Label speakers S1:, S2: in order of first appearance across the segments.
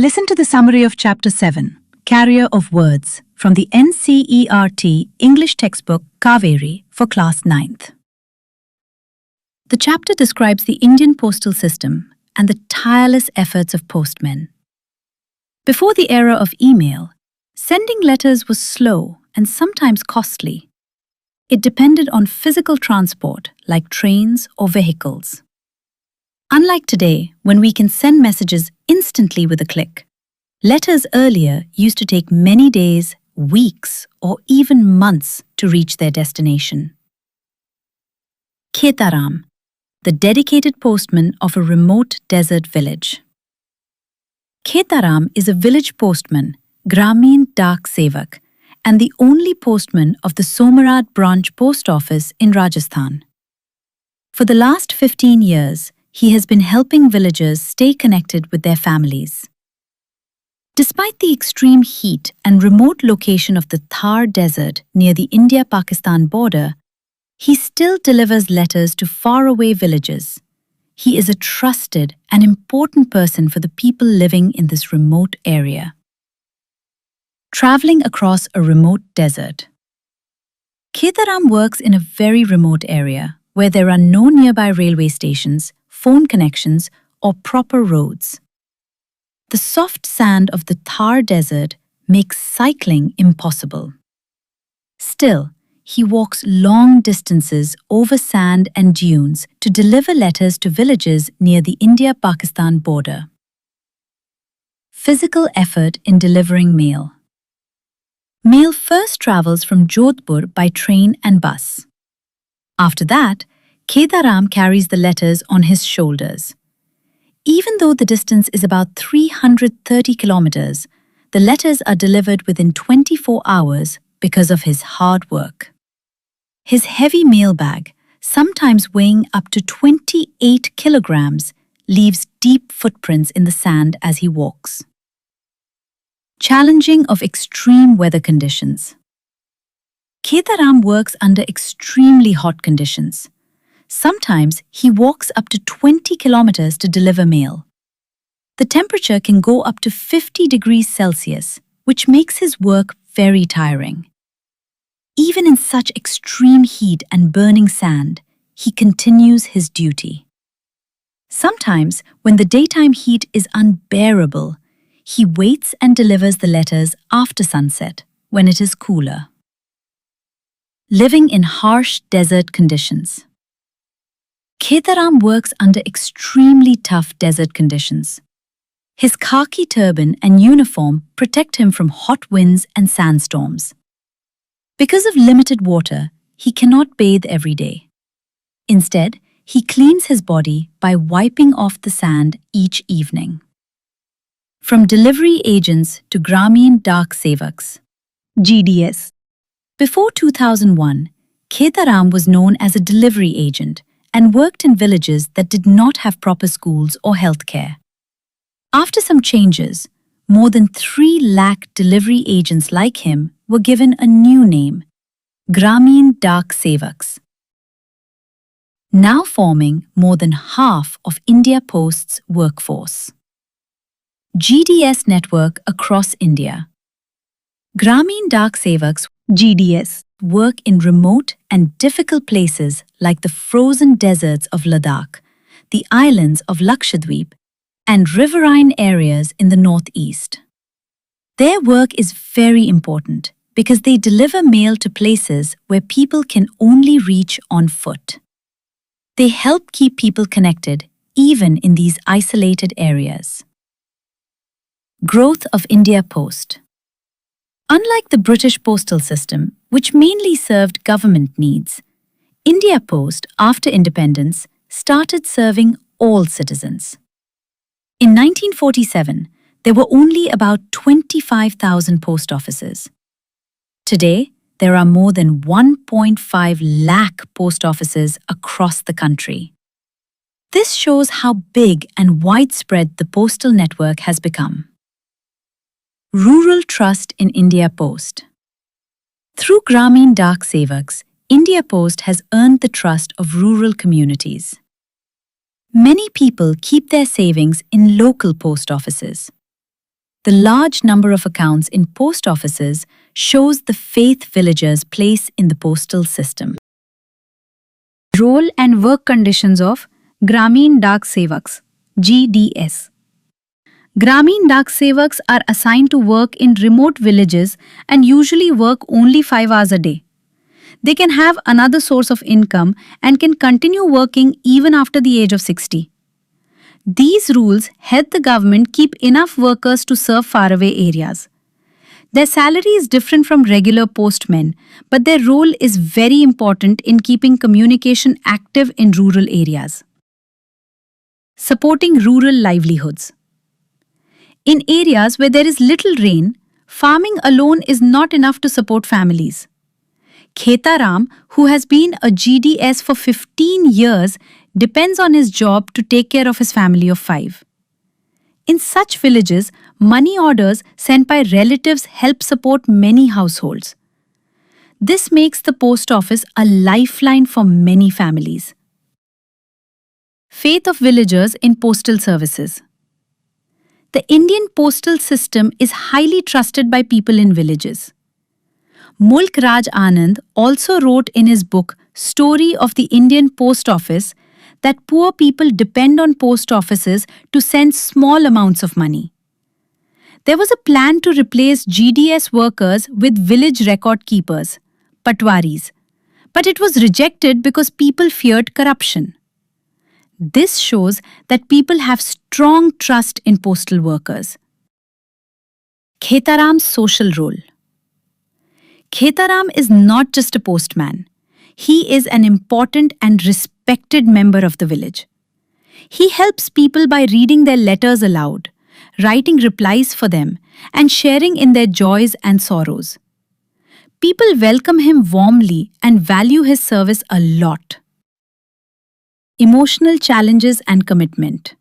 S1: Listen to the summary of Chapter 7, Carrier of Words, from the NCERT English textbook Kaveri for Class 9th. The chapter describes the Indian postal system and the tireless efforts of postmen. Before the era of email, sending letters was slow and sometimes costly. It depended on physical transport like trains or vehicles. Unlike today, when we can send messages instantly with a click, letters earlier used to take many days, weeks, or even months to reach their destination. Khetaram, the dedicated postman of a remote desert village. Khetaram is a village postman, Gramin Dak Sevaks, and the only postman of the Somarad branch post office in Rajasthan. For the last 15 years, he has been helping villagers stay connected with their families. Despite the extreme heat and remote location of the Thar Desert near the India-Pakistan border, he still delivers letters to faraway villages. He is a trusted and important person for the people living in this remote area. Traveling across a remote desert. Khetaram works in a very remote area where there are no nearby railway stations, phone connections, or proper roads. The soft sand of the Thar Desert makes cycling impossible. Still, he walks long distances over sand and dunes to deliver letters to villages near the India-Pakistan border. Physical effort in delivering mail. Mail first travels from Jodhpur by train and bus. After that, Khetaram carries the letters on his shoulders. Even though the distance is about 330 kilometers, the letters are delivered within 24 hours because of his hard work. His heavy mail bag, sometimes weighing up to 28 kilograms, leaves deep footprints in the sand as he walks. Challenging of extreme weather conditions. Khetaram works under extremely hot conditions. Sometimes he walks up to 20 kilometers to deliver mail. The temperature can go up to 50 degrees Celsius, which makes his work very tiring. Even in such extreme heat and burning sand, he continues his duty. Sometimes, when the daytime heat is unbearable, he waits and delivers the letters after sunset, when it is cooler. Living in harsh desert conditions. Khetaram works under extremely tough desert conditions. His khaki turban and uniform protect him from hot winds and sandstorms. Because of limited water, he cannot bathe every day. Instead, he cleans his body by wiping off the sand each evening. From delivery agents to Gramin Dak Sevaks, GDS. Before 2001, Khetaram was known as a delivery agent and worked in villages that did not have proper schools or healthcare. After some changes, more than 3 lakh delivery agents like him were given a new name, Gramin Dak Sevaks, now forming more than half of India Post's workforce. GDS network across India. Gramin Dak Sevaks GDS work in remote and difficult places like the frozen deserts of Ladakh, the islands of Lakshadweep, and riverine areas in the northeast. Their work is very important because they deliver mail to places where people can only reach on foot. They help keep people connected even in these isolated areas. Growth of India Post. Unlike the British postal system, which mainly served government needs, India Post, after independence, started serving all citizens. In 1947, there were only about 25,000 post offices. Today, there are more than 1.5 lakh post offices across the country. This shows how big and widespread the postal network has become. Rural trust in India Post. Through Gramin Dak Sevaks, India Post has earned the trust of rural communities. Many people keep their savings in local post offices. The large number of accounts in post offices shows the faith villagers place in the postal system. Role and work conditions of Gramin Dak Sevaks, GDS. Gramin Dak Sevaks are assigned to work in remote villages and usually work only 5 hours a day. They can have another source of income and can continue working even after the age of 60. These rules help the government keep enough workers to serve faraway areas. Their salary is different from regular postmen, but their role is very important in keeping communication active in rural areas. Supporting rural livelihoods. In areas where there is little rain, farming alone is not enough to support families. Khetaram, who has been a GDS for 15 years, depends on his job to take care of his family of 5. In such villages, money orders sent by relatives help support many households. This makes the post office a lifeline for many families. Faith of villagers in postal services. The Indian postal system is highly trusted by people in villages. Mulk Raj Anand also wrote in his book Story of the Indian Post Office that poor people depend on post offices to send small amounts of money. There was a plan to replace GDS workers with village record keepers, patwaris, but it was rejected because people feared corruption. This shows that people have strong trust in postal workers. Khetaram's social role. Khetaram is not just a postman. He is an important and respected member of the village. He helps people by reading their letters aloud, writing replies for them, and sharing in their joys and sorrows. People welcome him warmly and value his service a lot. Emotional challenges and commitment.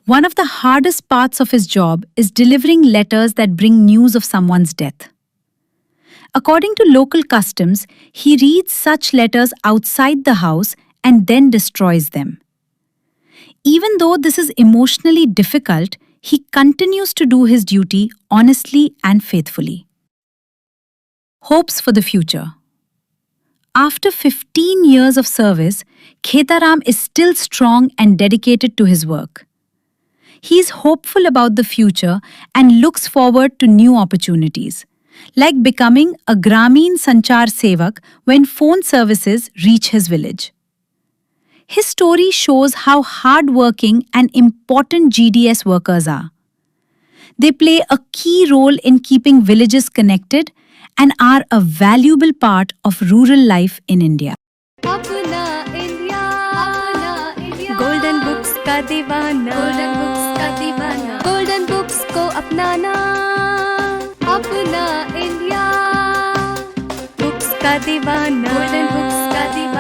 S1: One of the hardest parts of his job is delivering letters that bring news of someone's death. According to local customs, he reads such letters outside the house and then destroys them. Even though this is emotionally difficult, he continues to do his duty honestly and faithfully. Hopes for the future. After 15 years of service, Khetaram is still strong and dedicated to his work. He is hopeful about the future and looks forward to new opportunities, like becoming a Gramin Sanchar Sevak when phone services reach his village. His story shows how hard-working and important GDS workers are. They play a key role in keeping villages connected and are a valuable part of rural life in India.
S2: Apna India, Golden Books का दीवाना, Golden Books का दीवाना, Golden Books को अपनाना, अपना India, Books का दीवाना, Golden Books का दीवाना.